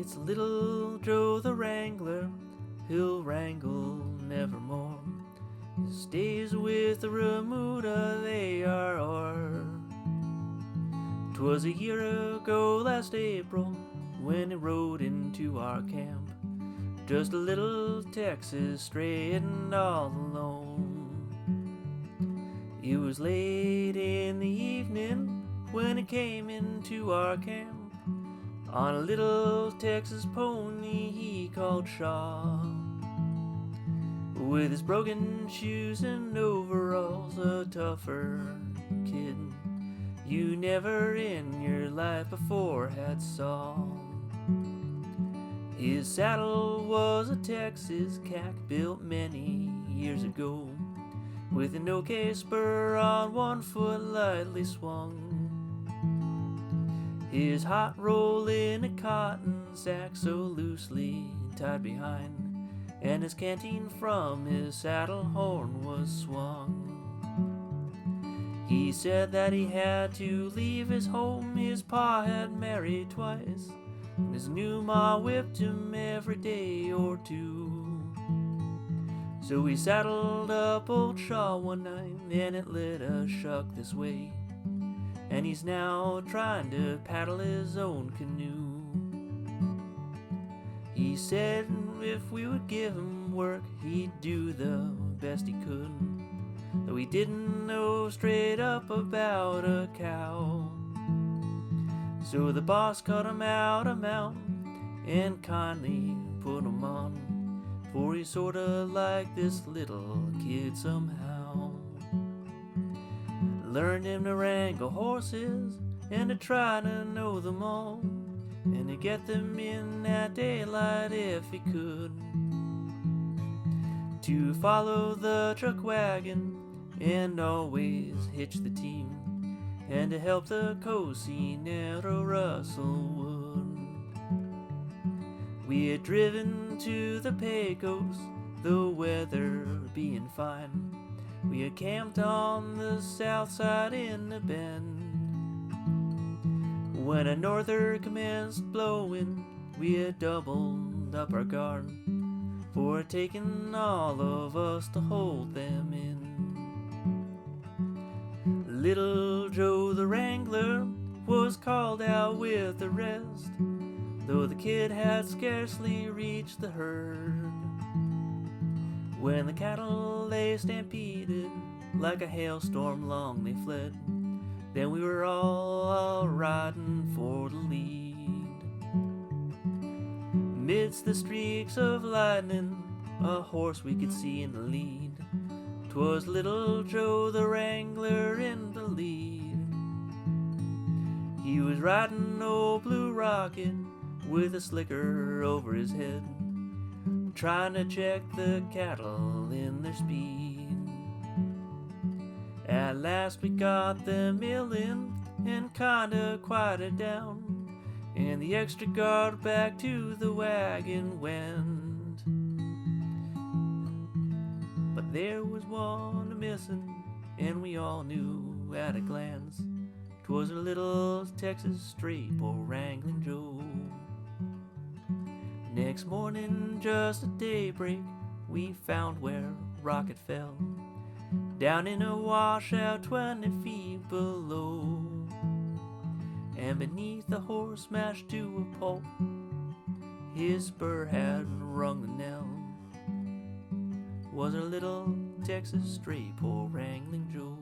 It's little Joe the Wrangler, he'll wrangle nevermore. His days with the remuda, they are o'er. 'Twas a year ago last April when he rode into our camp, just a little Texas stray and all alone. It was late in the evening when he came into our camp, on a little Texas pony he called Chaw. With his brogan shoes and overalls, a tougher kid you never in your life before had saw. His saddle was a Texas cack built many years ago, with an OK spur on one foot lightly swung. His hot roll in a cotton sack so loosely tied behind, and his canteen from his saddle horn was swung. He said that he had to leave his home, his pa had married twice, and his new ma whipped him every day or two. So we saddled up old Chaw one night, and it lit a shuck this way, and he's now trying to paddle his own canoe. He said if we would give him work, he'd do the best he could, though he didn't know straight up about a cow. So the boss cut him out a mount and kindly put him on, for he's sorta like this little kid somehow. Learned him to wrangle horses and to try to know them all, and to get them in at daylight if he could, to follow the truck wagon and always hitch the team, and to help the cocinero rustle wood. We had driven to the Pecos, the weather being fine. We had camped on the south side in a bend. When a norther commenced blowing, we had doubled up our guard, for it taken all of us to hold them in. Little Joe the Wrangler was called out with the rest, though the kid had scarcely reached the herd, when the cattle they stampeded like a hailstorm long they fled. Then we were all riding for the lead. Midst the streaks of lightning, a horse we could see in the lead. 'Twas little Joe the Wrangler in the lead. He was riding old Blue Rocket with a slicker over his head, trying to check the cattle in their speed. At last we got them milling and kinda quieted down, and the extra guard back to the wagon went. But there was one missing, and we all knew at a glance 'twas a little Texas stray, poor wrangling Joe. Next morning, just at daybreak, we found where Rocket fell, down in a washout 20 feet below. And beneath the horse smashed to a pulp, his spur had rung the knell, was a little Texas stray, poor wrangling Joe.